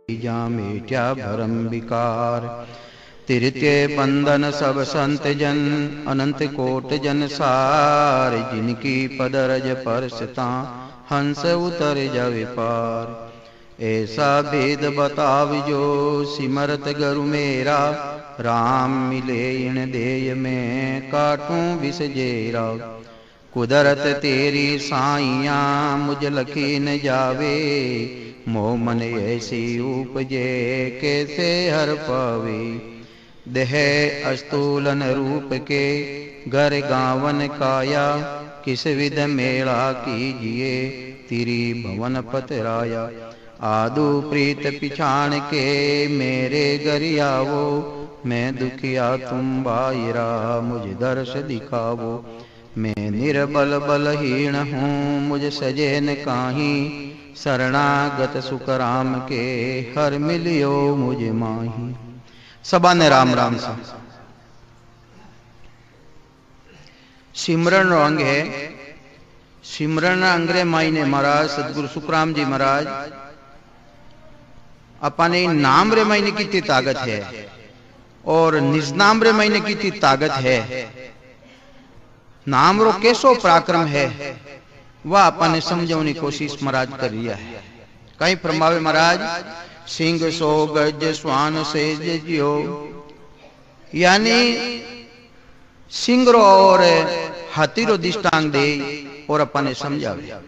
जा मेट्या भरम विकार। तृतीय बंधन सब संत जन, अनंत कोट जन सार। जिनकी पदरज परसता, हंस उतर जावे पार। ऐसा भेद बताव जो, सिमरत गुरु मेरा। राम मिले इन देय में, काटूं विष जेरा। कुदरत तेरी साइया, मुझ लखी न जावे। मोह मन ऐसी उपजे, कैसे हर पावे। देह अस्तूलन रूप के, घर गावन काया। किस विध मेला कीजिए, तिरी भवन पतराया। आदु प्रीत पिछाण के, मेरे घर आवो। मैं दुखिया तुम बायरा, मुझ दर्श दिखावो। मैं निर्बल बलहीन हूँ, मुझ सजे न काहीं। शरणागत सुख राम के, हर मिलियो मुझ माही। सबा ने राम राम सा। सिमरन अंग है। सिमरन अंग्रे मायने महाराज सदगुरु सुखराम जी महाराज अपने नाम रे मायने कितनी ताकत है और निज नाम रे मायने कितनी ताकत है। नाम रो कैसो पराक्रम है वह अपने समझने की कोशिश महाराज कर रिया है। कहीं फरमावे महाराज, सिंह सो गज स्वान से जियो। यानी सिंह रो और हाथी रो दृष्टांत दे और अपने समझावे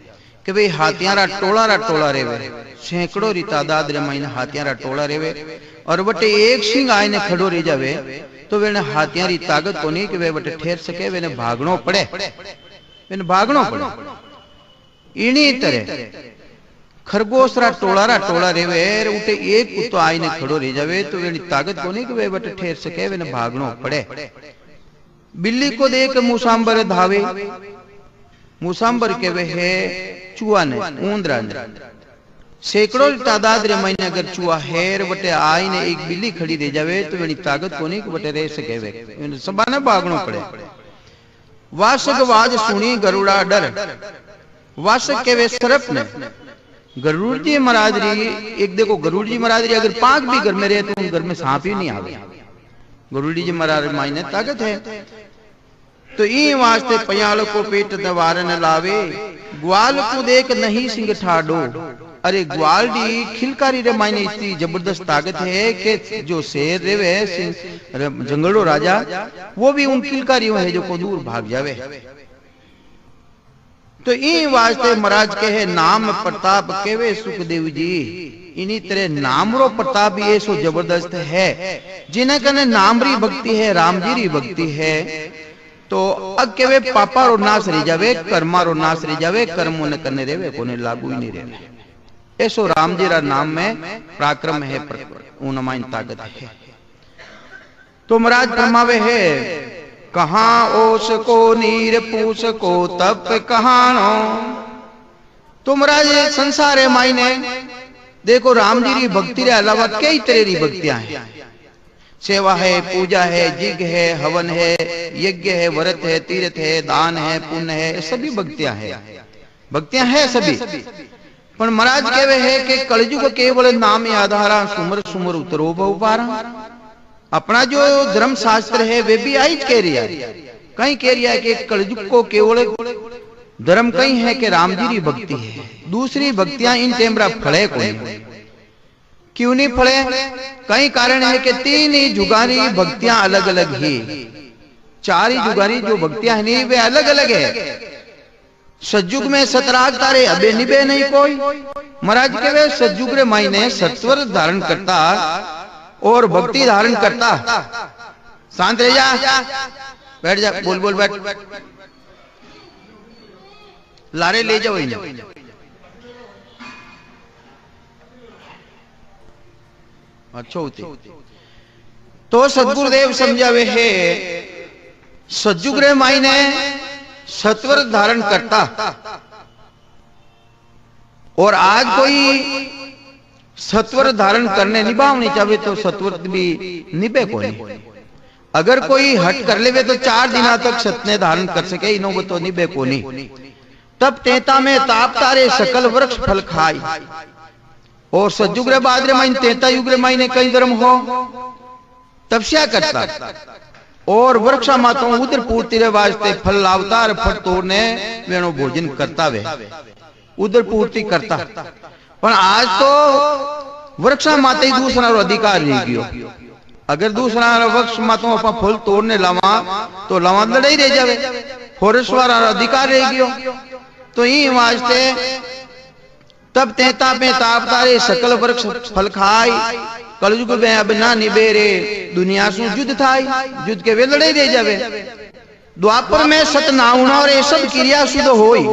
कि भाई हाथियारा टोला रेवे। सैकड़ों री तादाद रे मायने हाथियारा टोला रेवे और बटे एक सिंह आए ने खड़ो रह जावे तो वेने हाथियां री ताकत को नहीं कि वे बटे ठहर सके। वेने भागनो पड़े, वेने भागनो पड़े। इनी तरह खरगोशरा टोला रेवे उठे एक कुत्तो आई ने खड़ो रह जावे तो वेनी ताकत को नहीं कि वे बटे ठहर सके। वेने भागनो पड़े। बिल्ली को देख मुसांबर धावे। मुसांबर के वे है चूहा ने, ऊंदरा ने। सैकड़ों तादाद रे महीने अगर चूहा हेर बटे आई ने एक बिल्ली खड़ी रह जावे तो वेनी ताकत को नहीं कि बटे रह सके। वे सबा भागनो पड़े। वासक वाज सुनी गरुड़ा डर। वासक के वे सरप ने गरुड़ जी महाराज री एक देखो, गरुड़ जी महाराज री अगर पांच भी घर में रहे तो उन घर में सांप ही नहीं आवे। गरुड़ जी महाराज मायने ताकत है। तो ई वास्ते पयाल को पेट दवार न लावे। ग्वाल को देख नहीं सिंह ठाडो। अरे ग्वाल डी खिलकारी रे मायने इतनी जबरदस्त ताकत है कि जो शेर रेवे जंगलों राजा वो भी उन खिलकारियों है जो को दूर भाग जावे। तो ई वास्ते महाराज कहे नाम प्रताप केवे सुखदेव जी। इन्हीं तरह नाम रो प्रताप भी ऐसो जबरदस्त है। जिन्हें कने नाम री भक्ति है, राम जी री भक्ति है तो अग केवे पापा रो नाश रह जावे, कर्मा रो नाश रह जावे। कर्मो न करने देवे कोने लागू ही नहीं रहे। ऐसो राम जी रा नाम में पराक्रम है, उन माइन ताकत है। तो महाराज फरमावे है, कहां ओस को नीर पूस को तप कहानो। तो महाराज संसार मायने देखो राम जी री भक्ति रे अलावा कई तरह री भक्तियां हैं। सेवा है, पूजा है, जिग है, हवन है, यज्ञ है, व्रत है, तीर्थ है, दान है, पुण्य है, सभी भक्तियां है सभी। पर महाराज कहवे है कि कलयुग केवल नाम आधारा, सुमर सुमर उतरो बहुपारा। अपना जो धर्म शास्त्र है वे भी आई कह रही है। कहीं कह रही है कि कलयुग को केवल धर्म कहीं है कि राम जी की भक्ति है। दूसरी भक्तियां इन टेमरा फले को नहीं। क्यों नहीं फले? कई कारण है कि तीन ही जुगारी भक्तियां अलग अलग ही। चार ही जुगारी जो भक्तियां नहीं वे अलग अलग है। सतयुग में सतराग तारे अबे निबे नहीं कोई। महाराज के वे सतयुग रे मायने सत्वर धारण करता और भक्ति धारण करता। शांत रह जा, बैठ जा, बोल बैठ। लारे ले जाओ इन्हें। अच्छा होते तो सदगुरुदेव समझावे है, सतयुग रे मायने सत्वर धारण करता और आज कोई सत्वर धारण करने निभावनी चाहे तो सत्वर भी निभे को नहीं। अगर कोई हट कर ले तो 4 दिन तक सत्य धारण कर सके, इनो तो निभे को नहीं। तब तेता में ताप तारे सकल वृक्ष फल खाई और सतयुग बादरे महीने 33 युग महीने कई धर्म हो तपस्या करता और वृक्षा माताओं उधर पूर्ति रे वास्ते फल अवतार फल तोड़ने वेणो भोजन करता वे उधर पूर्ति करता। पर आज तो वृक्षा माता ही दूसरा अधिकार नहीं गयो। अगर दूसरा वृक्ष माताओं अपना फल तोड़ने लावा तो लावा लड़ाई रह जावे, फॉरेस्ट वाला अधिकार रह गयो। तो ये वास्ते तब तेता पे तापतारे सकल वृक्ष फल खाई कलयुग में अब ना निबेरे दुनिया सु युद्ध थाई युद्ध के वे लड़ाई रह जावे। द्वापर में सतनाउण और ये सब क्रिया शुद्ध होई।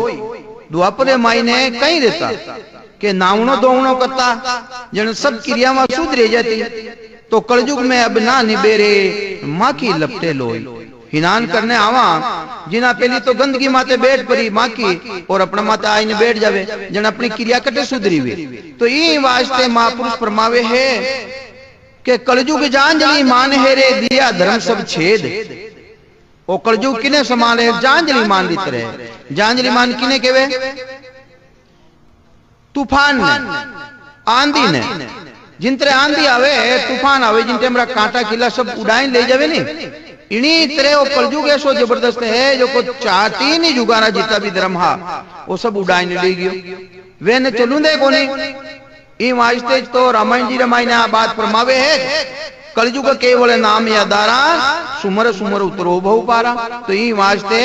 द्वापर मायने कहीं रहता के नाउणो दोउणो करता जन सब क्रिया में शुद्ध रह जाती। तो कलयुग में अब ना निबेरे माँ की लपटे लोई हिनान करने आवा जिना पहली तो गंदगी माते बैठ परी माँ की और अपना माता आईने बैठ जावे जन अपनी क्रिया कटे सुधरी हुई। तो ये वास्ते महापुरुष फरमावे है कि कलयुग जांजलि मान है रे दिया धर्म सब छेद। ओ कलयुग किने समान है जांजलि मान ली तरह। जांजलि मान किने केवे? तूफान ने आंधी ने जिन तरह आंधी आवे तूफान आवे जिन तरह हमारा कांटा किला सब उड़ाई ले जावे नहीं इन्हीं तरह वो कलयुग ऐसो जबरदस्त है जो को 4-3 युगारा जितना भी धर्म हा वो सब उड़ाई ले गयो वे न चलू दे कोनी। ई वास्ते तो रामायण जी रामायण आ बात फरमावे है कलयुग केवल नाम यादारा सुमर सुमर उतरो बहु पारा। तो ई वास्ते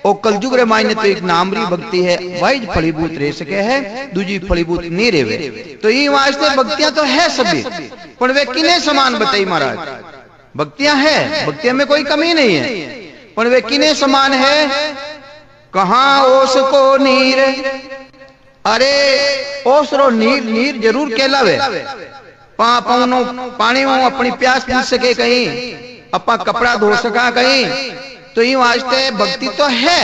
ओ कलयुग रे मायने तो एक नामरी भक्ति है वही फलीभूत रह सके है दूजी फलीभूत नहीं रेवे। तो ई वास्ते भक्तियां तो है सभी पर वे किने समान बताई महाराज? भक्तियां है भक्तियां में कोई कमी नहीं है पर वे किने समान है? कहां ओसको नीर अरे ओसरो नीर नीर जरूर कहलावे पापनो पानी में अपनी प्यास पूछ सके कहीं अपा कपड़ा धो सका कहीं। तो ये वास्ते भक्ति तो है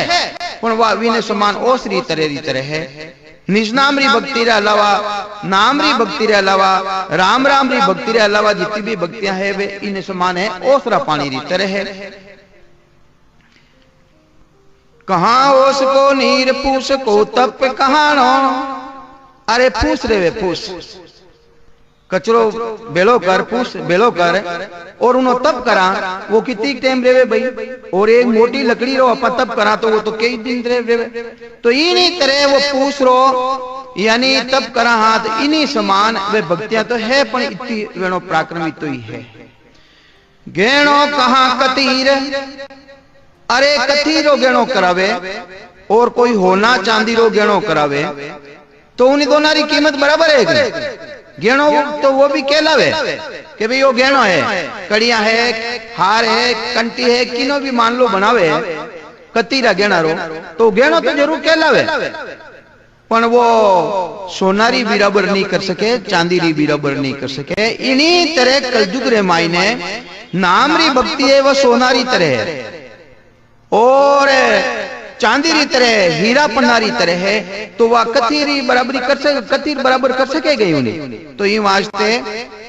पर वह विने समान ओसरी तरह है। निज नामरी भक्ति रे अलावा नामरी भक्ति रे अलावा राम राम री भक्ति रे अलावा जितनी भी भक्तियां है वे इन्हें समान है ओसरा पानी री तरह है। कहां ओस को नीर पूस को तप कहानो अरे फूस रे वे फूस कचरो बेलो कर फूस बेलो कर और उन्हों तप करा वो कितनी टाइम रेवे भाई। और एक मोटी लकड़ी रो अपा तप करा तो वो तो कई दिन रेवे। तो इन्हीं तरह वो पूछ रो यानी तप करा हाथ इन्हीं समान वे भक्तियां तो है पर इतनी वेणो प्राक्रमित तो ही है। गेणो कहां कतीर अरे कथीरो गेणो करावे और कोई होना चांदी रो गेणो करावे तो उन्हीं दोनों की कीमत बराबर है। गेणो तो वो भी कहलावे कि भाई वो गेणो है कड़िया है हार है कंटी है किनो भी मान लो बनावे कतीरा गेणा रो तो गेणो तो जरूर कहलावे पर वो सोनारी बराबर नहीं कर सके चांदी री बराबर नहीं कर सके। इन्हीं तरह कलयुग रे मायने नामरी भक्ति है वह सोनारी तरह है और चांदी री तरह हीरा पन्नारी तरह है। तो वह कथीरी बराबरी कर सके कथीर बराबर कर सके गई उन्हें। तो ये वास्ते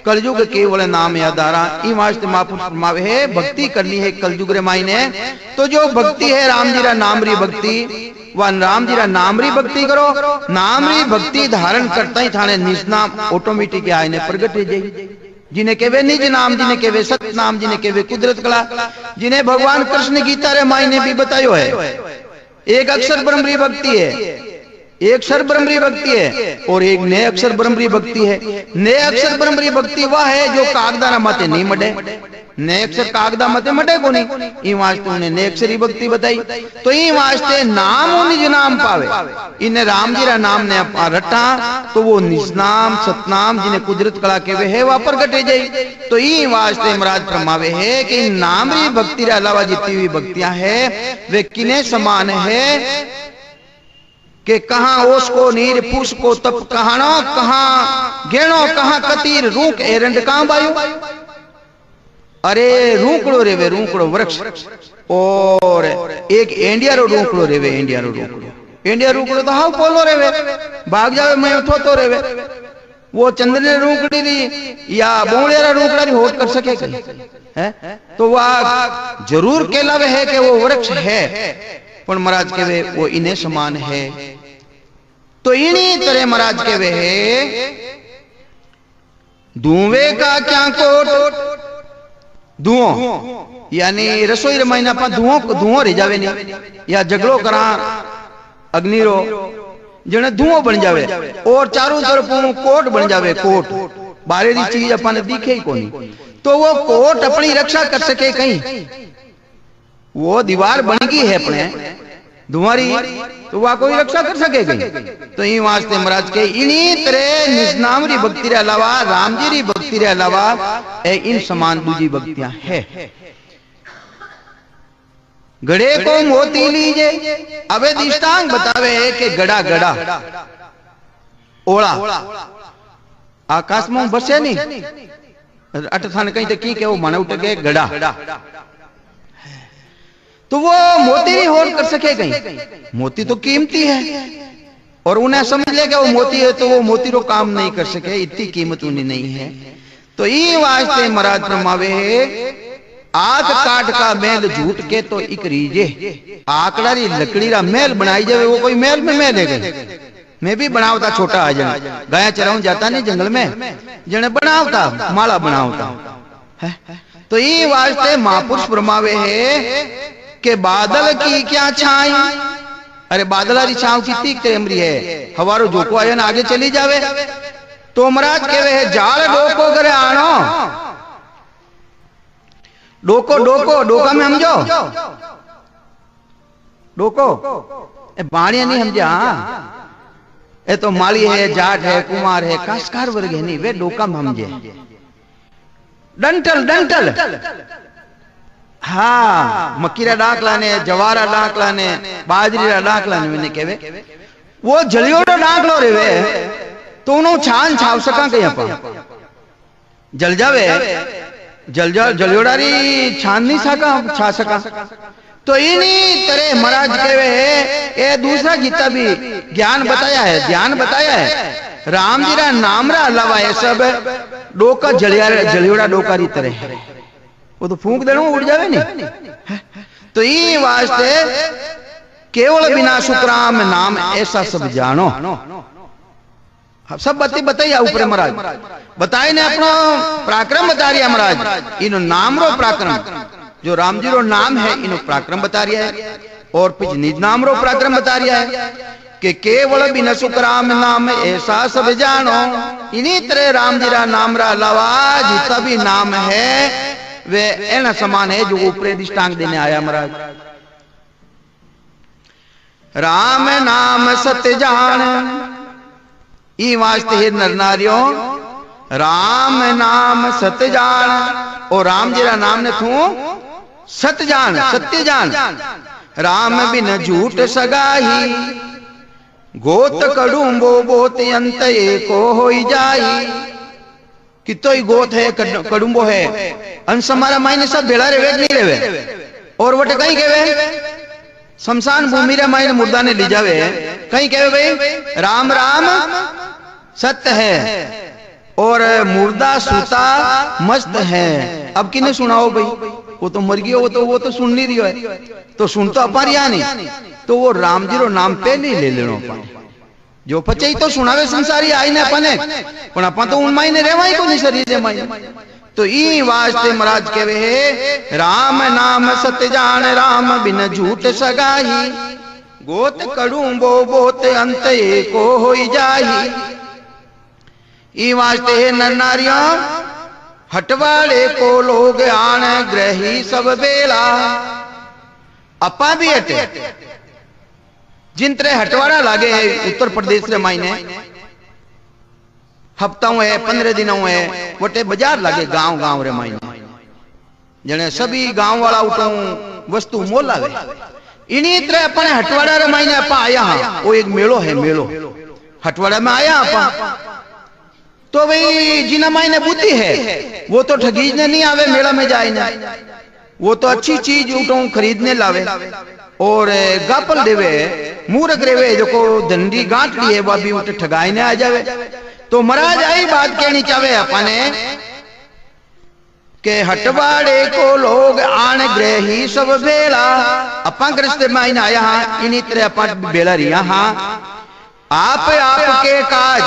कलयुग केवल नाम यादारा ये वास्ते महापुरुष फरमावे है भक्ति करनी है कलयुग रे मायने। तो जो भक्ति है राम जी रा नामरी भक्ति वह राम जी रा नामरी भक्ति करो नामरी भक्ति धारण करता ही थाने निज नाम ऑटोमेटिक आईने प्रगट हो जाएगी। जिन्हें केवे निज नाम जिन्हें केवे सत्य नाम जिन्हें केवे कुदरत कला जिन्हें भगवान कृष्ण गीता रे मायने भी बतायो है। एक अक्षर ब्रह्मरी भक्ति है एक अक्षर ब्रह्मरी भक्ति है और एक नए अक्षर ब्रह्मरी भक्ति है। नए अक्षर ब्रह्मरी भक्ति वह है जो कागदारा मते नहीं मटे नए अक्षर कागदा मते मटे को नहीं। ई वास्ते उन्हें नए अक्षरी भक्ति बताई। तो ई वास्ते नाम निज नाम पावे इन्हें राम जी रा नाम ने रटा तो वो निज नाम सतनाम जिन्हें कुदरत कला के वे है वह प्रगटे जाई। तो ई वास्ते महाराज फरमावे है कि नामरी भक्ति रे अलावा जितनी भी भक्तियां है वे किने समान है कि कहां ओस को नीर पूस को तप कहानो कहां गेणो कहां कतीर रूक एरंड कहां बायु अरे रूकड़ो रेवे रूकड़ो वृक्ष और एक एंडिया रो रूकड़ो रेवे एंडिया रो रूकड़ो इंडिया रूकड़ो तो हाउ पोलो रेवे भाग जावे मैं उठो तो रेवे वो चंद्र रूकड़ी री या बोलिया रूकड़ा री होट कर सके है। तो वह जरूर कहलावे है कि वो वृक्ष है पर महाराज के वे वो इन्हें समान है। तो इन्हीं तरह महाराज के वे है धुएं का क्या कोट, धुओं यानी रसोई रमाईना पा धुओं धुओं रह जावे नहीं, या झगड़ो करा अग्नि रो जने धुओं बन जावे, और चारों तरफ कोट बन जावे, कोट बाहरी चीज अपन दिखे ही कोनी, तो वो कोट अपनी रक्षा कर सके कहीं, वो दीवार बन गई है अपने धुआरी, तो वह कोई रक्षा कर सकेगी। तो इन वास्ते महाराज के इन्हीं तरह निजनाम री भक्ति रे अलावा राम जी री भक्ति रे अलावा इन समान दूजी भक्तियां है। गड़े को मोती लीजे, अबे दृष्टांत बतावे कि गड़ा गड़ा ओला आकाश में बसे नहीं, अट थाने कहीं तो की वो मन उठ गए गड़ा, तो वो मोती नहीं होल कर सके कहीं, मोती तो कीमती है, और उन्हें समझ ले कि वो मोती है तो वो मोती रो काम नहीं कर सके, इतनी कीमत उन्हें नहीं है। तो ये वास्ते महाराज फरमावे आग काट का मेल झूठ के तो इक रीजे, आकड़ा री लकड़ी रा मेल बनाई जावे, वो कोई मेल में मेल है, मैं भी बनावता छोटा आ जाए, गाया चराऊं जाता नहीं जंगल में, जने बनावता माला बनावता है। तो ये वास्ते महापुरुष फरमावे है कि बादल की क्या छाई, अरे बादल की छाव कितनी प्रेमरी है, हवारो जोको आया ना आगे चली जावे, तो महाराज कहे है जाल डोको करे आनो, डोको डोको डोका में समझो, डोको बाणिया नहीं समझा, ये तो माली है, जाट है, कुमार है, काशकार वर्ग है नहीं, वे डोका में समझे, डंटल डंटल, हाँ मक्की रा डाकला ने, जवारा डाकला ने, बाजरी रा डाकला ने, मैंने कहे वो जलियो रा डाकलो रे वे, तो उन्हों छान छाव सका कहीं अपन जल जावे, जलियोड़ारी छान नहीं सका छा सका। तो इन्हीं तरह महाराज कहे है ये दूसरा गीता भी ज्ञान बताया है, ध्यान बताया है, राम जी रा नाम रा अलावा ये सब डोका जलियोड़ा डोका री तरह है, वो तो फूंक देना उड़ जावे नहीं। तो ये वास्ते केवल बिना सुखराम नाम ऐसा सब जानो, सब बताइए ऊपर महाराज बताए ने अपना पराक्रम बता रहा महाराज, इन नाम रो पराक्रम जो राम जी रो नाम है इन पराक्रम बता रहा है, और पिछ निज नाम रो पराक्रम बता रहा है कि केवल बिना सुखराम नाम ऐसा सब जानो। इन्हीं तरह राम जी रा नाम रा अलावा जितना भी नाम है वे ऐना समान है जो ऊपर दृष्टांत देने आया महाराज। राम नाम सत्य जान, ई वास्ते हे नर नारियों राम नाम सत्य जान, और राम जी रा नाम ने थू सत्य जान, सत्य जान। राम बिन झूठ सगाही, गोत कड़ुम्बो बोत अंत एको होई जाई। कितो ही गोत है कड़ुम्बो है, अंश हमारा मायने सब भेड़ा रे वेग नहीं रेवे, और वटे कहीं कहवे शमशान भूमि रे मायने मुर्दा ने ली जावे, कहीं कहवे भाई राम राम सत्य है और मुर्दा सूता मस्त है। अब किने सुनाओ भाई, वो तो मर गया, वो तो सुन नहीं रही है, तो सुन तो अपन या नहीं, तो वो राम जी रो नाम पहले ही ले लेनो अपन, जो पचे तो सुनावे संसारी आई ने अपने, पण अपन तो उन मायने रेवाई को नहीं शरीर रे मायने। तो ई वास्ते महाराज कहवे है राम नाम सत्य जान, राम बिन झूठ सगाही, गोत कड़ुम्बो बोत अंत एको होई जाही। ई वास्ते है नर नारियों हटवाड़े को लोग आन ग्रही सब बेला। अपा भी हटे जिन तरह हटवाड़ा लागे है उत्तर प्रदेश रे मायने, हफ्ताओं है 15 दिनों है वटे बाजार लागे गांव गांव रे मायने, जने सभी गांव वाला उठो वस्तु मोल लागे। इन्हीं तरह अपने हटवाड़ा रे मायने अपा आया हाँ, वो एक मेलो है, मेलो हटवाड़ा में आया अपा, तो भाई जिना मायने बुद्धि है वो तो ठगीजने नहीं आवे, मेला में जाए ना, वो तो अच्छी चीज उठो खरीदने लावे और गापल देवे, मूर्ख रेवे जो को धंडी गांठ ली है वह भी उठे ठगाई ने आ जावे। तो महाराज आई बात कहनी चाहे अपने के हटवाड़े को लोग आन ग्रही सब बेला। अपा ग्रस्त माइन आया हाँ, इन्हीं तरह अपा बेला रिया हाँ, आप आपके काज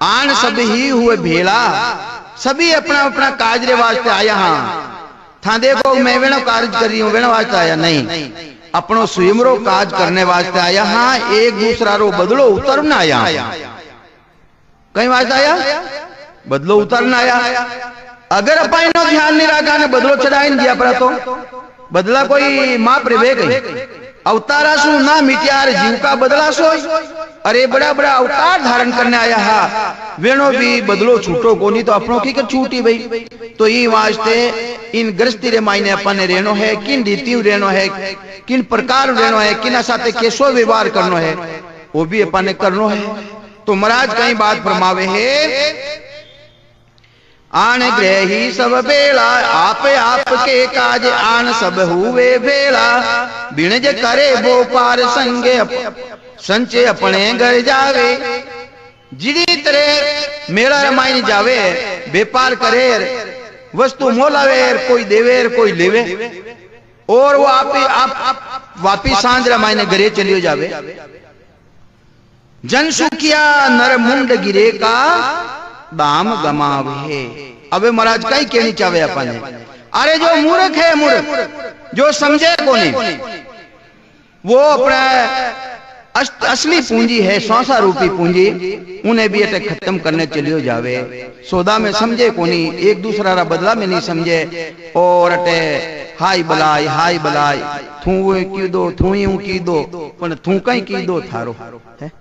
आन सब ही हुए भेला, सभी अपना अपना काज रे वास्ते आया। हाँ था देखो मैं वेणो कार्य कर रही हूं, वेणो वास्ते आया नहीं, अपनो स्वयं रो काज करने वास्ते आया। हाँ एक दूसरा रो बदलो उतरना आया। कई वास्ते आया? बदलो उतरना आया। अगर अपन नो ध्यान नहीं रखा ने बदलो चढ़ाई नहीं दिया पर तो बदला कोई माप रे वे गई। अवतारा सु ना मिट्यार जीव का बदला सो। अरे बड़ा बड़ा अवतार धारण करने आया हा, वेणो भी बदलो छूटो को नहीं तो अपनों की कर छूटी भाई। तो ये वास्ते इन गृहस्थी रे मायने अपन ने रहनो है, किन रीति रहनो है, किन प्रकार रहनो है, किन साथे कैसो व्यवहार करनो है, वो भी अपन ने करनो है। तो महाराज कई बात फरमावे है, आन ग्रही सब बेला, आप के काज आन सब हुए बेला, बिन जे करे वो पार संगे संचे अपने घर जावे। जिड़ी तरह मेला रमाइन जावे, व्यापार करे, वस्तु मोलावे, कोई देवे कोई लेवे, और वो आप वापिस सांझ रमाइन घरे चलियो जावे। जन सुखिया नर मुंड गिरे का दाम गमावे। अबे महाराज कई कहनी चाहे अपन ने, अरे जो मूर्ख है, मूर्ख जो समझे को नहीं, वो अपना असली पूंजी है, संसार रूपी पूंजी, उन्हें भी अटे खत्म करने चलियो जावे। सौदा में समझे को नहीं, एक दूसरा रा बदला में नहीं समझे, और अटे हाय बलाई थू की दो, थू यूं की दो, पर थू कहीं की दो थारो है।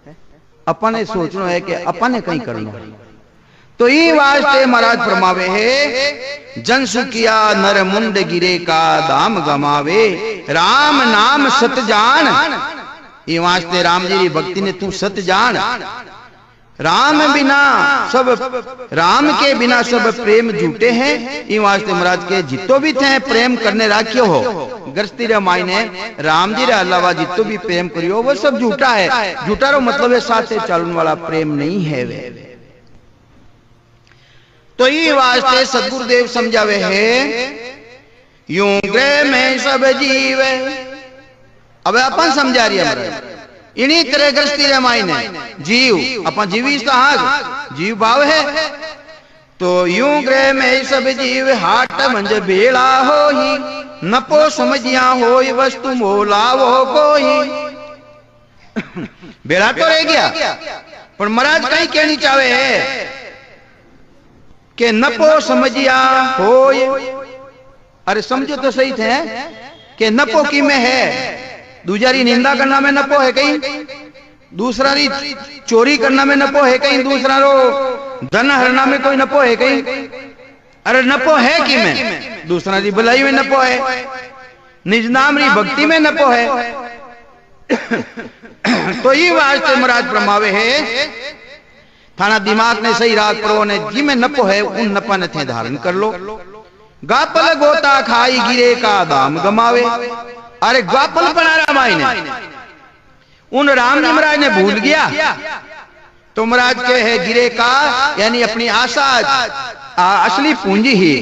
अपन ने सोचना है कि अपन ने कहीं करना। तो ये वास्ते महाराज फरमावे है, जन सुखिया नर मुंड गिरे का दाम गमावे, राम नाम सत जान। ये वास्ते राम जी की भक्ति ने तू सत जान। राम बिना सब, राम के बिना सब प्रेम झूठे हैं। ये वास्ते महाराज के जितो भी थे प्रेम करने राख्यो हो, गृहस्थी रे मायने राम जी रे अलावा जितो भी प्रेम करियो वो सब झूठा है। झूठा रो मतलब है साथे चलने वाला प्रेम नहीं है वे। तो ये वास्ते सदगुरुदेव समझावे है, यूं ग्रह में सब जीव। अब अपन समझा रही है, इन्हीं तरह गृहस्थी रे मायने जीव, अपन जीवी साहब जीव भाव है। तो यूं ग्रह में सब जीव, हाट मंज बेला हो ही, नपो समझिया हो वस्तु मोलावो कोई। बेड़ा तो रह गया, पर महाराज कहीं कहनी चाहे है कि नपो समझिया होय। अरे समझो तो सही थे कि नपो की में है, दूसरी निंदा करना में नपो है कहीं, दूसरा री चोरी करना में नपो है कहीं, दूसरा रो धन हरना में कोई नपो है कहीं। अरे नपो है कि में, दूसरा री भलाई में नपो है, निज नाम री भक्ति में नपो है। तो ये वास्ते महाराज फरमावे है, थाना दिमाग ने सही राग करो ने जी में नपो है, उन नपा ने थे धारण कर लो। गापल गोता खाई गिरे का दाम गमावे। अरे गापल बना रामायण उन राम जी महाराज ने भूल गया, तो महाराज के है गिरे का यानी अपनी आशा असली पूंजी ही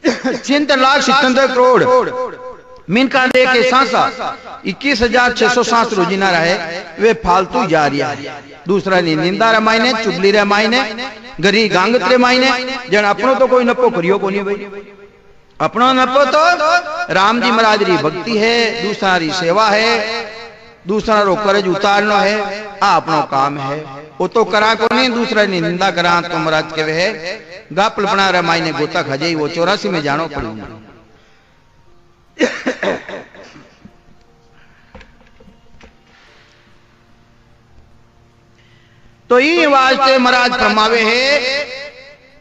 3,77,00,000 मिनका दे के सांसा 21,607 रोजीना रहे, वे फालतू जा रही है। दूसरा निंदा रामायण, चुगली रामायण, गरी गांगत रामायण, जन अपनो तो कोई नपो करियो को नहीं भाई। अपनो नपो तो राम जी महाराज री भक्ति है, दूसरा री सेवा है, दूसरा रो कर्ज उतारनो है, आ अपनो काम है। वो तो करा को नहीं, दूसरा ने निंदा करा तो महाराज के वे गापल बना रामायण गोता खजाई, वो 84 में जानो पड़ेगा। तो ये वास्ते महाराज फरमावे है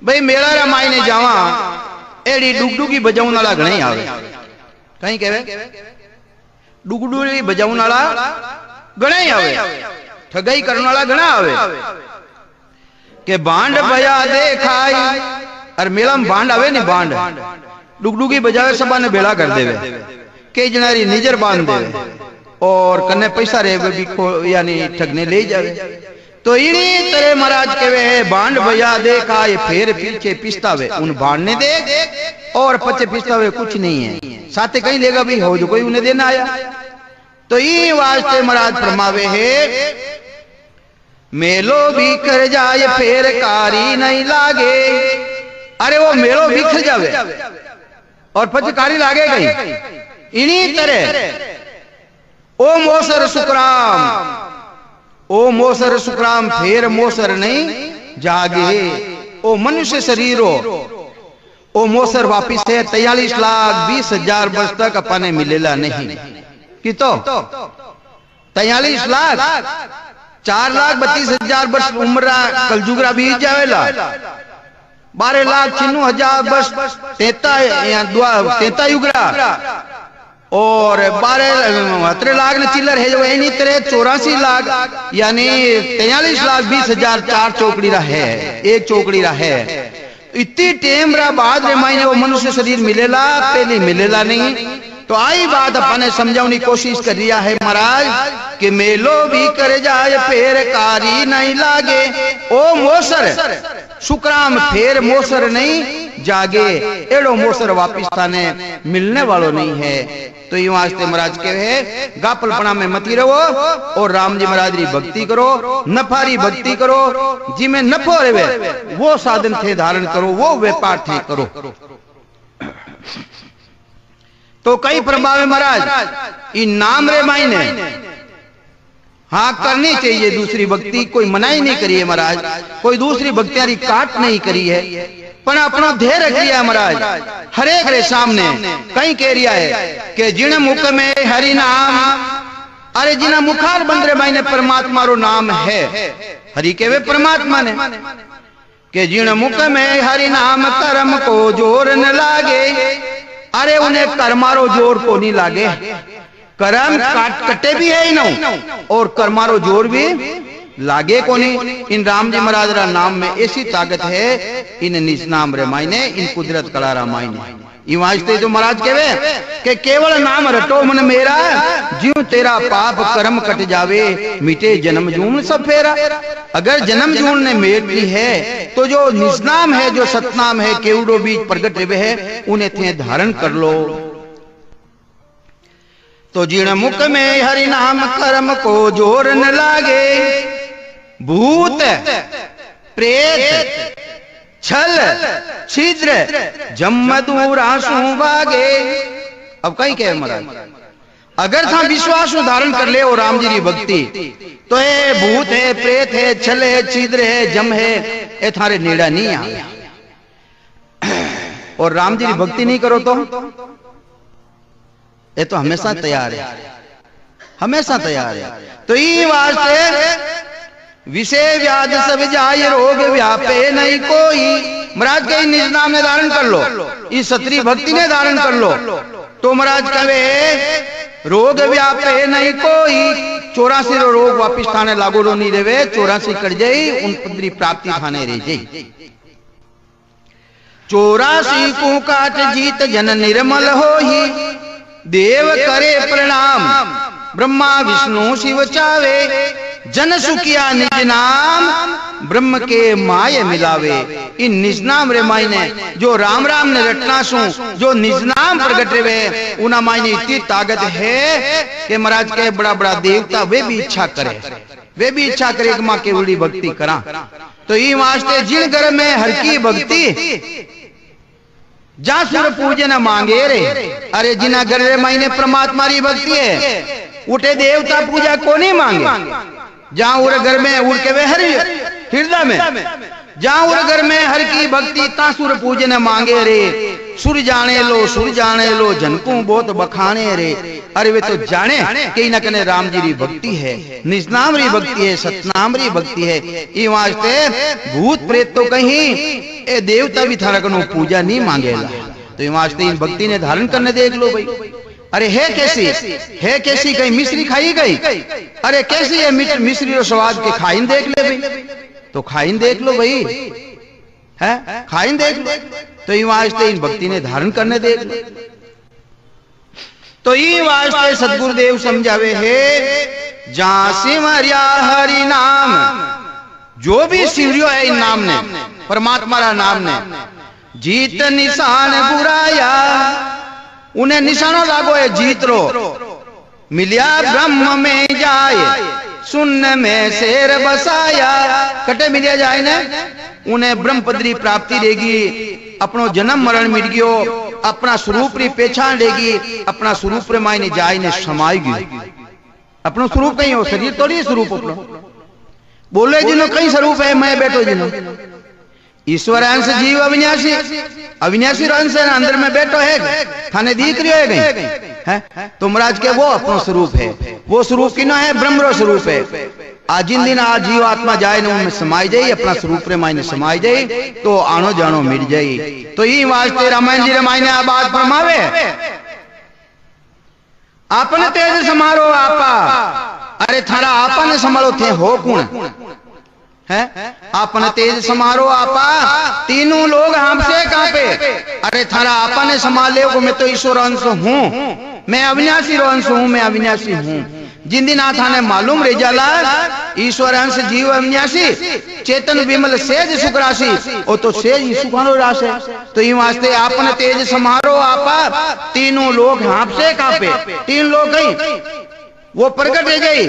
भाई मेरा रामायण जावा एडी डुगडुगी बजाउन वाला घणे आवे। कहीं कहवे डुगडुगी बजाउन वाला घणे आवे, ठगाई करने वाला घणा आवे के बांड बजा दे खाई। और मेला में बांड आवे नहीं, बांड डुगडुगी बजावे सबा ने बेड़ा कर देवे, कई जनारी निजर बांध देवे और कन्ने पैसा रे भी यानी ठगने ले जावे। तो इन्हीं तरह महाराज कहवे है बांड बजा दे खाए फिर पीछे पिस्तावे, उन बांधने दे और पचे पिस्तावे कुछ नहीं है, साथे कहीं लेगा भी हो जो कोई उन्हें देना आया। तो ये वास्ते महाराज फरमावे है मेलो बिखर जाए फेर कारी नहीं लागे। अरे वो मेलो बिखर जावे और पचकारी लागे गई। इन्हीं तरह ओ मोसर सुखराम, ओ मोसर सुखराम फेर मोसर नहीं जागे। ओ मनुष्य शरीरो ओ मोसर वापिस है 43,20,000 वर्ष तक अपने मिलेला नहीं कि तो 43 लाख 4,32,000 वर्ष उम्र कलजुगरा बीत जावेला। 12,96,000 वर्ष 33 युगरा और 12 लाख ने चिल्लर है जो इन्हीं तरह 84 लाख यानी 43,20,000 4 चौकड़ी रहा है, एक चौकड़ी रहा है। इतनी टेम रहा बाद रे मायने वो मनुष्य शरीर मिलेला, पहले मिलेला नहीं। तो आई बात अपने समझाने की कोशिश कर रिया है महाराज कि मेलो भी कर जाए फेर कारी नहीं लागे। ओ मोसर सुखराम फेर मोसर नहीं जागे। एड़ो मोसर वापिस थाने मिलने वालों नहीं है। तो ये वास्ते महाराज के है गापलपना में मती रहो और राम जी महाराज री भक्ति करो, नफारी भक्ति करो। जी में नफो रहे वो साधन थे धारण करो, वो व्यापार थे करो। तो कई प्रभाव है महाराज इन नाम रे मायने हाँ करनी चाहिए। दूसरी भक्ति कोई मनाई नहीं करी है महाराज, कोई दूसरी भक्तियां काट नहीं करी है, पर अपना ध्येय रख लिया है महाराज। हरेक रे सामने कहीं कह रिया है कि जिन मुख में हरि नाम। अरे जिना मुखार बंद रे मायने परमात्मा रो नाम है। हरि के वे परमात्मा ने कि जिन मुख में हरि नाम कर्म को जोर न लागे। अरे उन्हें कर्मारो जोर को नहीं लागे। कर्म कटे भी है इनो और कर्मारो जोर भी लागे को नहीं। इन राम जी महाराज रा नाम में ऐसी ताकत है, इन निज नाम रे मायने, इन कुदरत कला रा मायने। वास्ते जो महाराज कहे कि केवल नाम रटो मन मेरा, ज्यों तेरा पाप कर्म कट जावे, मिटे जन्म जून सब फेरा। अगर जन्म जून ने मेट ली है तो जो निजनाम है, जो सतनाम है, केवड़ो बीज प्रगट रे है, उन्हें थे धारण कर लो। तो जिण मुख में हरि नाम कर्म को जोर न लागे। भूत प्रेत छल छिद्र जम्मदूर आंसू भागे। अब कहीं कहे महाराज अगर था विश्वास धारण कर ले और राम जी की भक्ति तो है भूत है, प्रेत है, छल है, छिद्र है, जम है, ये थारे नेड़ा नहीं आ। और राम जी की भक्ति नहीं करो तो ये तो हमेशा तैयार है, हमेशा तैयार है। तो ये वास्ते विषय व्याध सब जाय रोग व्यापे नहीं कोई। महाराज के निज नाम ने धारण कर लो, इस सत्री भक्ति ने धारण कर लो तो महाराज कहे रोग व्यापे नहीं कोई। 84 रोग वापिस थाने लागू रो नहीं देवे, 84 कर जाई उन पुत्री प्राप्ति थाने रह जाई। 84 को काट जीत जन निर्मल होही, देव करे प्रणाम ब्रह्मा विष्णु शिव चावे। जन सुखिया निज नाम ब्रह्म के माय मिलावे। इन निज नाम रे मायने जो राम राम ने रटना सु जो निज नाम प्रगट रे उना मायने इतनी ताकत है कि महाराज के बड़ा बड़ा देवता वे भी इच्छा करे, वे भी इच्छा करे कि मां केवड़ी भक्ति करा। तो ये वास्ते जिन घर में हर की भक्ति जा सुर पूजन मांगे रे। अरे जिना घर रे मायने परमात्मा री भक्ति है उठे देवता पूजा को नहीं मांगे। जहां उर घर में उड़ के वे हर हृदय में, जहां उर घर में हर की भक्ति तासुर पूजन मांगे रे। सुर जाने लो, सुर जाने लो, जनकू बहुत बखाने रे। अरे वे तो जाने कि इना कने राम जी री भक्ति है, निजनाम री भक्ति है, सतनाम री भक्ति है। ये वास्ते भूत प्रेत तो कहीं ए देवता भी थारा कनो पूजा नहीं मांगेला। तो ये वास्ते इन भक्ति ने धारण करने देख लो भाई। अरे है कैसी, है कैसी, कहीं मिश्री खाई गई। अरे कैसी है मिश्री और स्वाद के खाइन देख ले भाई। तो खाइन देख लो भाई, है खाइन देख लो। तो ये वास्ते इन भक्ति ने धारण करने देख लो। तो ये वास्ते सदगुरुदेव समझावे है जहां सिमरिया हरि नाम, जो भी सिमरियो है इन नाम ने, परमात्मा रा नाम ने, जीत निशान बुराया उन्हें निशाना लागो है जीत रो। मिलिया ब्रह्म में जाए सुन में शेर बसाया। कटे मिलिया जाए ने उन्हें ब्रह्म पदरी प्राप्ति देगी, अपनो जन्म मरण मिट गयो, अपना स्वरूप री पहचान देगी, अपना स्वरूप रे मायने जाए ने समाएगी। अपनो स्वरूप कहीं हो, शरीर तो नहीं स्वरूप अपनो। बोले जिनो कई स्वरूप है, मैं बैठो जिनो ईश्वर अंश जीव अविनाशी, अविनाशी अंश है अंदर में बैठो है, थाने दिख रही है गई तो महाराज के वो अपनो स्वरूप है। वो स्वरूप किनो है? ब्रह्म रो स्वरूप है। आज जिन दिन आज जीव आत्मा जाए न उनमें समाई जाए, अपना स्वरूप रे मायने समाई जाए तो आनो जानो मिट जाए। तो ये वास्ते रामायण जी रे मायने आ बात फरमावे, आपने तेज समारो आपा। अरे थारा आपा ने संभालो थे हो कौन है? आपने तेज समारो आपा, तीनों लोग हमसे कांपे। अरे थारा आपा ने संभाले को, मैं तो ईश्वर अंश हूं, मैं अविनाशी रो अंश हूं, मैं अविनाशी हूं। जिन दिन आ थाने मालूम रह जाला ईश्वर अंश जीव अविनाशी, चेतन विमल सेज सुखराशि, ओ तो सेज सुखानो रास है। तो ये वास्ते आपने तेज समारो आपा, तीनों लोग हमसे कांपे। तीन लोग कहीं वो प्रकट रह गई,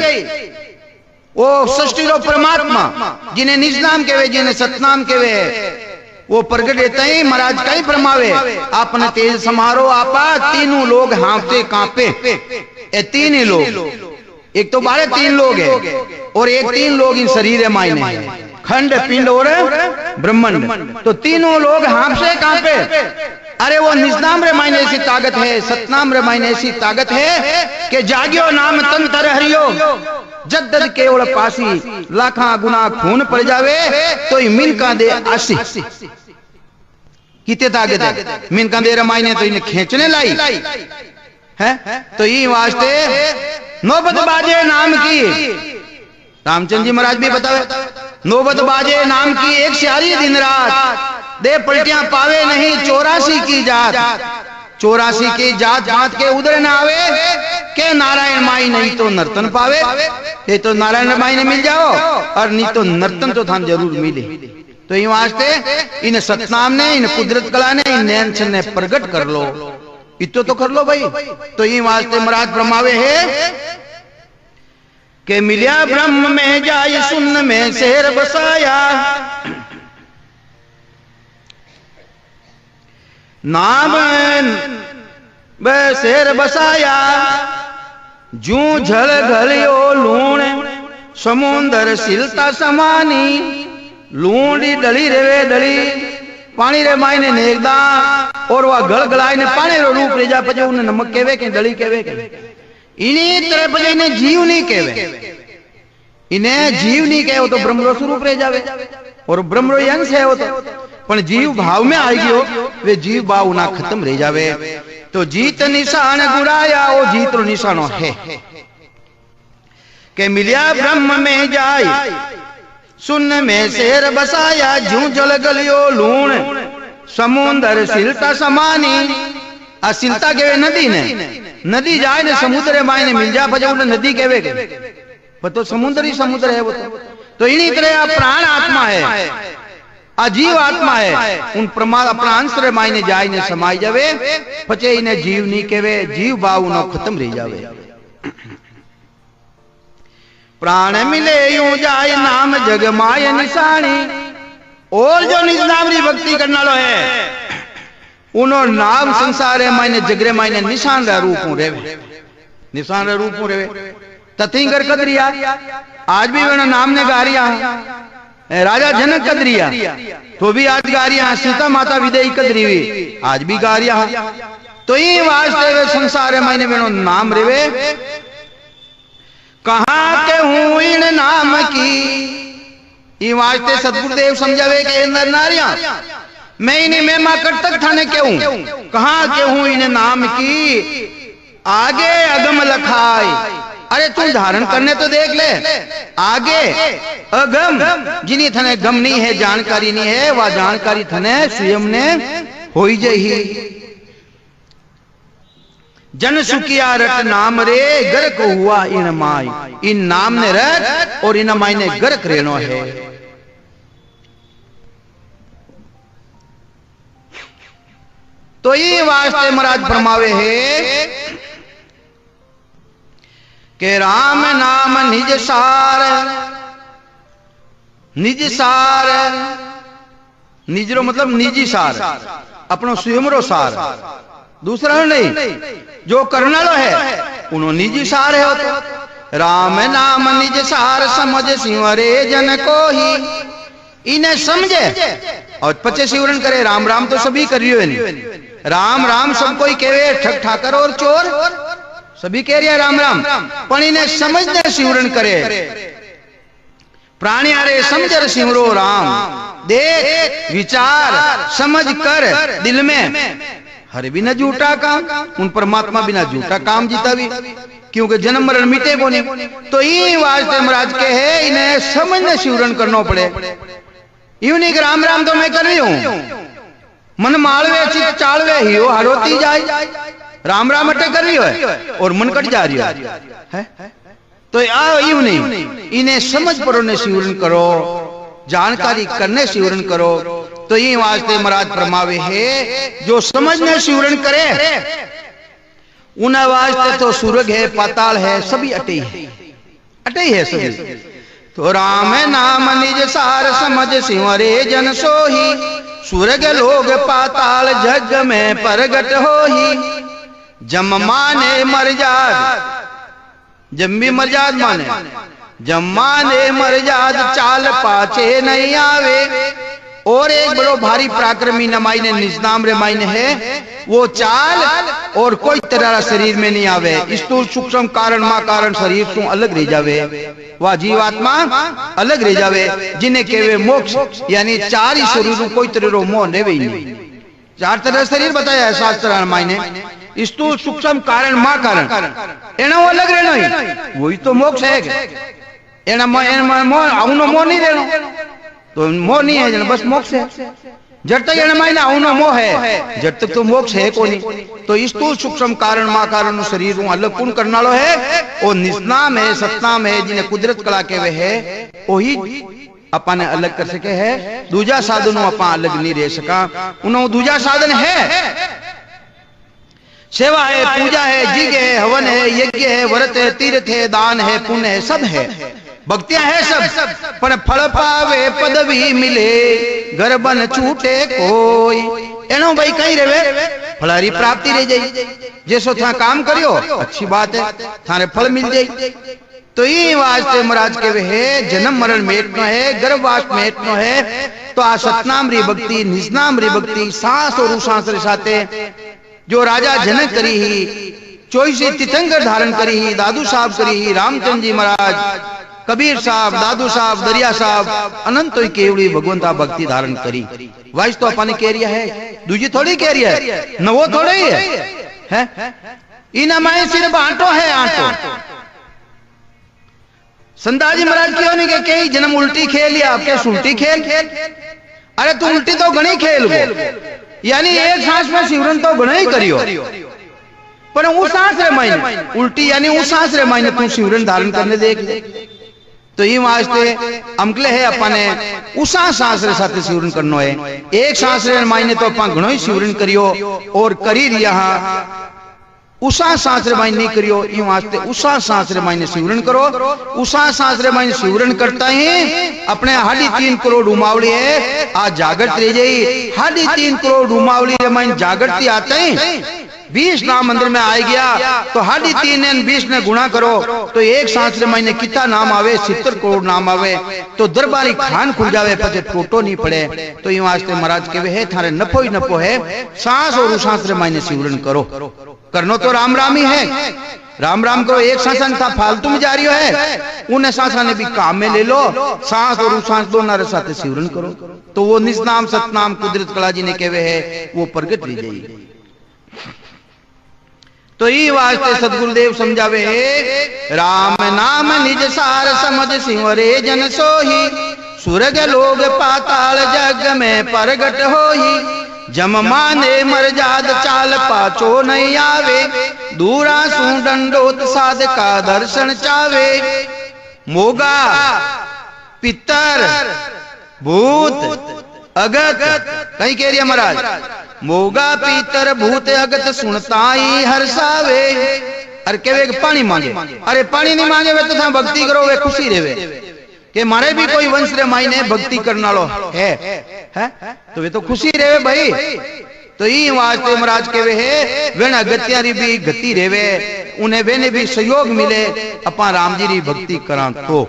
वो सृष्टि रो परमात्मा जिन्हें निज नाम कहवे, जिन्हें सतनाम कहवे, वो प्रकट रहते ही महाराज कहीं फरमावे, आपने तेज समारो आपा, तीनों लोग हांफते कांपे। ये तीन ही लोग, एक तो बारे तीन लोग है और एक तीन लोग इन शरीर मायने है, खंड पिंड और ब्रह्मांड। तो तीनों लोग हांफते कांपे। अरे वो निजनाम रे मायने ऐसी ताकत है, सतनाम रे मायने ऐसी ताकत है कि जागियो नाम तन तर हरियो, जद्दद केवल पासी, लाखा गुना खून पड़ जावे तो मिनका दे आशी। कितने ताकत है? मिनका दे रमायने तो इन्हें खींचने लाई है। तो ये वास्ते नौबत बाजे नाम की, रामचंद्र जी महाराज भी बतावे, नौबत बाजे नाम की एक सारी दिन रात, दे पलटियां पावे नहीं 84 की जात। 84 की जात बात के उधर न आवे के नारायण माई नहीं तो नर्तन पावे। ये तो नारायण माई ने मिल जाओ और नहीं तो नर्तन तो थान जरूर मिले। तो ये वास्ते इन सतनाम ने, इन कुदरत कला ने, इन नैन ने प्रगट कर लो, इतो तो कर लो भाई। तो ये वास्ते महाराज ब्रह्मावे है के मिलिया ब्रह्म में जाय, सुन में शेर बसाया। नाम शेर बसाया, जू झल घलियो लूण, समुंदर सिलता समानी। लूणी डली रेवे डली, पानी रे मायने नेगदा, और वह गल गलाय ने पानी रो रूप ले जा, पजे उन्हें नमक केवे के डली केवे के। इन्हीं तरह पजे इन्हें जीव नहीं केवे, इन्हें जीव नहीं कहे, वो तो ब्रह्म रो स्वरूप रह जावे और ब्रह्म रो अंश है वो तो। पण जीव भाव में आई गयो, वे जीव भाव ना खत्म रह जावे। तो जीत निशान गुराया, वो जीत रो निशानो है के मिलिया ब्रह्म में जाय, सुन में शेर बसाया। जू जल गलियो लूण, समुंदर सिलता समानी। असिलता केवे नदी ने, नदी जाए ने समुद्र मायने मिल जा, पजे उन्हें नदी केवे के, वो तो समुद्र ही समुद्र है वो तो इन्हीं तरह प्राण आत्मा है, अजीव आत्मा है, उन अपना अंश रे मायने जाए ने समाई जावे, पचे इन्हें जीव नहीं केवे, जीव भाव उन्हों खत्म रह जावे। प्राण मिले यूं जाए नाम जग माय निशानी। और जो निज नाम री भक्ति करने वालों है, उन्हों नाम संसार है मायने जगरे मायने निशान रे रूप रेवे, निशान रे रूप रेवे। तथिंगर कदरिया आज भी वे नाम ने गारिया, राजा जनक कदरिया तो भी आज गारिया, सीता माता विदेही कदरी हुई आज भी गारिया। तो ये वास्ते वे संसार मायने में नाम रेवे। कहाँ के हूं इन नाम की, ये वास्ते सतगुरुदेव समझावे के नर नारिया, मैं इन्हें महिमा कर तक थाने के हूं, कहाँ के हूं इन नाम की, आगे अगम लखाई। अरे तू धारण करने तो देख ले, आगे अगम जिन्हें थने गम नहीं है, जानकारी नहीं है, वह जानकारी थने स्वयं ने हो ही जही। जन सुखिया रट नाम रे, गर्क हुआ इन माई। इन नाम ने रट और इन माई ने गर्क रेनो है। तो ये वास्ते महाराज फरमावे है के राम नाम निज सार, निज सार, निजरो मतलब निजी सार, अपनो स्वयंरो सार, दूसरा नहीं। जो करने लो है उन्हों निजी सार है होते। राम नाम निज सार समझ सिंवरे जन को ही, इन्हें समझे और पचे सिवरण करे। राम राम तो सभी करियो नहीं, राम राम सब कोई कहे, ठग ठाकर और चोर सभी कह रहे राम राम, पर इन्हें समझने सिवरण करे। प्राणी अरे समझ सिमरो राम, देख विचार समझ कर दिल में, हर बिना झूठा काम, उन परमात्मा बिना झूठा काम जीता भी, क्योंकि जन्म मरण मिटे को नहीं। तो ये वास्ते महाराज के है इन्हें समझने सिवरण करना पड़े। यूं नहीं कि राम राम तो मैं कर रही हूं, मन मालवे चित चालवे ही हो हरोती जाए, राम राम अटे कर रही है और मन कट जा रही है। तो यूं नहीं, इन्हें समझ पर उन्हें सिवरण करो, जानकारी करने सिवरण करो। तो ये वास्ते महाराज फरमावे है जो समझने सिवरण करे उन वास्ते तो स्वर्ग है पाताल है सभी अटे है, अटे है सभी। तो राम नाम निज सार समझ सिंवरे जन सोही, स्वर्ग लोग पाताल जग में परगट होही। जम माने मरजाद, जम भी मरजाद माने, जम माने मरजाद चाल पाचे नहीं आवे। और एक बड़ो भारी पराक्रमी नमाई ने निजनाम रे मायने है, वो चाल और कोई तरह शरीर में नहीं आवे। स्थूल सूक्ष्म कारण मा कारण शरीर से अलग रह जावे, वह जीवात्मा अलग रह जावे, जिन्हें केवे मोक्ष, यानी चार ही शरीर कोई तरह मोह नहीं। चार तरह शरीर बताया है शास्त्र मायने, स्थूल सूक्ष्म कारण मा कारण, एना वो अलग रहना ही, वही तो मोक्ष है। एना मोह नहीं रहना, तो मोह नहीं है जन बस मोक्ष है। जब तक एना मायने आउनो मोह है, जब तक तो मोक्ष है को नहीं। तो स्थूल सूक्ष्म कारण मा कारण शरीर अलग कौन करना लो है, वो निस्नाम है सतनाम है, जिन्हें कुदरत कला के वे है वही अपने अलग कर सके है। दूजा साधन अपा अलग नहीं रह सका, उन्होंने दूजा साधन है, सेवा है, पूजा है, जिग है, हवन है, यज्ञ है, व्रत है, तीर्थ है, दान है, पुण्य है, सब है, भक्तियां है सब। पर फल पावे पदवी मिले घर बन छूटे कोई, एनो भाई कहीं रहे फलारी प्राप्ति रह जाई। जैसो था काम करियो अच्छी बात है, थारे फल मिल जाई। तो ये वास्ते महाराज के वे है जन्म मरण मेटनो है, गर्भवास मेटनो है। तो आ सतनाम री भक्ति, निजनाम री भक्ति, सांस और उसांस रे साथे जो राजा जनक करी ही, 24 तीर्थंकर धारण करी ही, दादू साहब करी ही, रामचंद्र जी महाराज, कबीर साहब, दादू साहब, दरिया साहब, अनंत तो केवड़ी भगवंता भक्ति धारण करी। वाइस तो अपने कह रिया है, दूजी थोड़ी कह रिया है, न वो थोड़ा ही है। इन हमारे सिर्फ आटो है, आटो। संताजी जी महाराज क्यों नहीं के कई जन्म उल्टी खेल लिया, आपके उल्टी खेल, अरे तू उल्टी तो गणी खेल वो, यानी एक सांस में सिमरन तो गणा ही करियो, पर उस सांस रे मायने उल्टी, यानी उस सांस रे मायने तू सिमरन धारण करने देख। तो ये वास्ते अमकले है अपने उसा सांस रे साथे सिमरन करनो है। एक सांस रे मायने तो अपन गणो ही सिमरन करियो, और करी यहाँ उसा सांस रे मायने नहीं करियो, ये वास्ते उसा सांस रे मायने सिमरन करो। उसा सांस रे मायने सिमरन करता ही अपने 3.5 करोड़ उमावली है आज जागृत रह जाई। 3.5 करोड़ उमावली रे मायने जागृति आते ही 20 नाम मंदिर में आ गया, तो 3.5 20 ने गुणा करो तो एक सांस रे मायने कितना नाम आवे, 70 करोड़ नाम आवे। तो दरबारी खान खुल जावे, पचे टोटो नहीं पड़े। तो ये वास्ते महाराज के वे है थारे नफो ही नफो है, सांस और सांस रे मायने सिमरन करो। करनो तो राम राम ही है, राम राम करो। एक सांस था फालतू में जा रही है, उन्हें सांसा ने भी काम में ले लो, सांस और सांस दोनों रे साथे सिमरन करो। तो वो निजनाम सतनाम कुदरत कला जी ने कहवे है वो प्रगट रह जाएगी। तो ये वास्ते सदगुरुदेव समझावे है, राम नाम निज सार समझ सिंवरे जन सोही, स्वर्ग लोग पाताल जग में प्रगट होही। जम माने मरजाद चाल पाचो नहीं आवे, दूरा सू दंडोत साध का दर्शन चावे। मोगा पितर भूत अगत, कहीं कह रही है महाराज, मोगा पीतर भूत अगत सुनताई हर्षावे। अरे केवे कि पानी मांगे, अरे पानी नहीं मांगे वे तो था भक्ति करो वे खुशी रेवे कि मारे भी कोई वंश रे मायने भक्ति करने वालो है तो वे तो खुशी रेवे भाई। तो ई वास्ते महाराज केवे है वेना गत्यारी भी गति रेवे, उन्हें वेने भी सहयोग मिले अपन राम जी री भक्ति करा तो,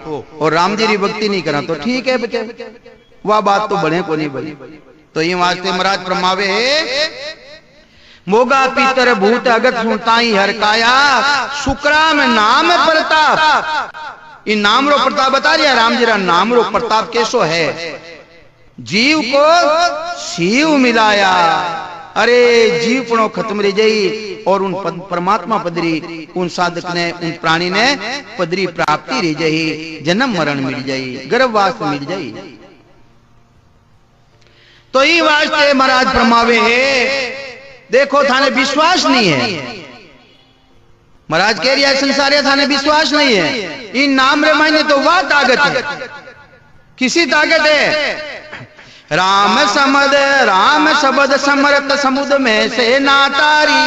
और राम जी री भक्ति नहीं करा तो ठीक है बच्चे, वह बात तो बने को नहीं भाई। तो ई वास्ते महाराज फरमावे मोगा पीतर भूत अगत सुनताई हर काया शुक्राम नाम प्रताप। इन नाम रो प्रताप बता दिया राम जी रा नाम रो प्रताप कैसो है, जीव को शिव मिलाया। अरे जीव पणो खत्म रह जाई और उन परमात्मा पदरी उन साधक ने उन प्राणी ने पदरी प्राप्ति रह जाई, जन्म मरण मिल जाई, गर्भवास मिल जाई। तो ये वास्ते महाराज फरमावे है देखो थाने विश्वास नहीं है, महाराज कह रहा है संसार थाने विश्वास नहीं है, इन नाम रे मायने तो वह ताकत है, किसी ताकत है राम शब्द समर्थ समुद्र में से नातारी।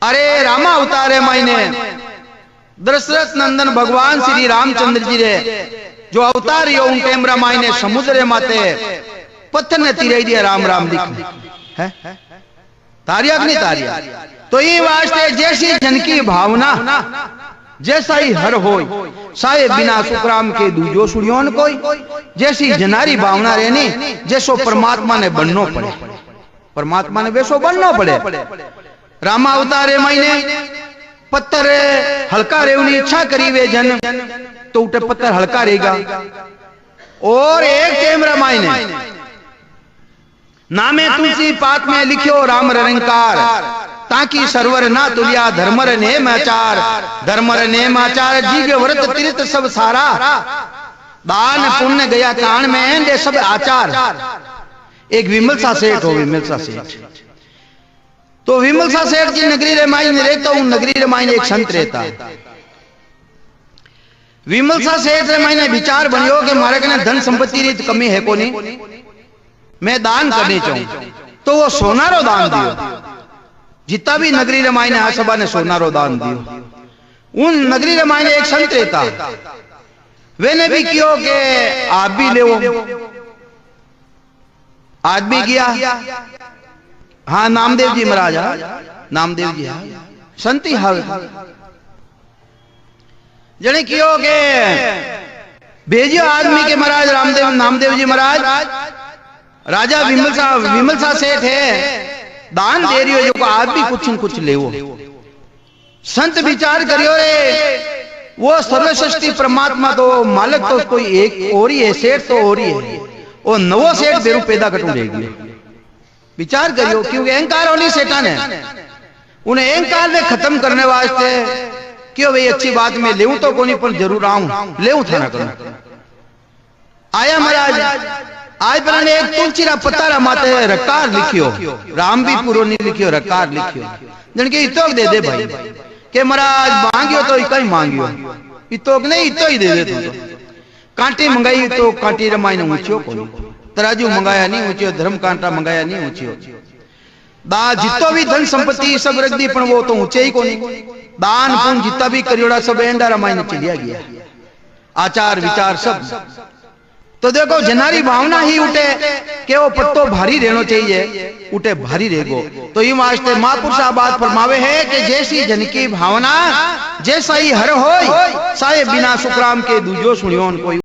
अरे रामा अवतारे मायने दशरथ नंदन भगवान श्री रामचंद्र जी रे जो अवतार यो उन टेमरा मायने समुद्र माते पत्थर ने तीरे दिया राम राम लिख है तारिया नहीं तारिया। तो ये वास्ते जैसी जन की भावना जैसा ही हर होय साये बिना सुखराम के दूजो सुनियोन कोई, जैसी जनारी भावना रहनी जैसो परमात्मा ने बननो पड़े, परमात्मा ने वैसो बननो पड़े। रामा अवतारे महीने पत्थर हल्का रेवनी इच्छा करी वे जन तो उठे पत्थर हल्का रहेगा। और एक टेमरा मायने नामे तुलसी पात में लिखियो राम रंकार ताकि सरवर ना तुलिया धर्मर नेमाचार, धर्मर नेमाचार जीव व्रत तीर्थ सब सारा, दान पुण्य गया कान में दे सब आचार। एक विमल सा सेठ हो, विमल सा सेठ, तो विमल सा सेठ की नगरी रेमाई में रहता हूं, नगरी रेमाई में एक संत रहता। विमल सा सेठ रेमाई ने विचार बनियो कि मारे कने धन संपत्ति रीत कमी है कोनी, मैं दान करनी चाहूं। तो वो सोनारो दान दियो, जितना भी नगरी रमाई ने सभा ने सोनारो दान दियो। उन नगरी रमाई ने एक संत रहता, वेने भी कियो के आप भी ले, आदमी गया हाँ नामदेव जी महाराज, नामदेव जी संती हाल जने कियो के भेजियो आदमी के महाराज रामदेव नामदेव जी महाराज राजा विमल सा सेठ है दान दे रही हो जो आप भी कुछ न कुछ ले। संत विचार करियो रे वो सर्वश्रेष्ठी परमात्मा तो मालिक तो कोई एक और ही है, सेठ तो और ही है, और नवो सेठ बेरू पैदा कटू देगी। विचार करियो क्योंकि अहंकार होनी सेठा ने उन्हें अहंकार ने खत्म करने वास्ते क्यों भाई अच्छी बात में लेऊं तो कोनी पर जरूर आऊं लेऊं था ना करूं। आया महाराज आज पर एक तुलसीरा पत्ता माते रकार लिखियो, राम भी पूरो नहीं लिखियो, रकार लिखियो जन के इतोक दे दे भाई के महाराज मांगियो तो इतना ही मांगियो, इतोक नहीं इतो ही दे दे। तो कांटी मंगाई तो कांटी रमाई ने ऊंचियो कोनी, तराजू मंगाया नहीं ऊंचियो, धर्म कांटा मंगाया नहीं ऊंचियो, दा जितो भी धन संपत्ति सब रख दी पण वो तो ऊंचे ही कोनी, दान पुण्य जितना भी करियोड़ा सब एंडा रमाई ने चलिया गया, आचार विचार सब। तो देखो जनारी भावना ही उठे कि वो पत्तो भारी रहना चाहिए, उठे भारी रहेगो। तो ये वास्ते महापुरुष बात फरमावे है कि जैसी जन की भावना जैसा ही हर होय साये बिना सुखराम के दूजो सुनियोन कोई।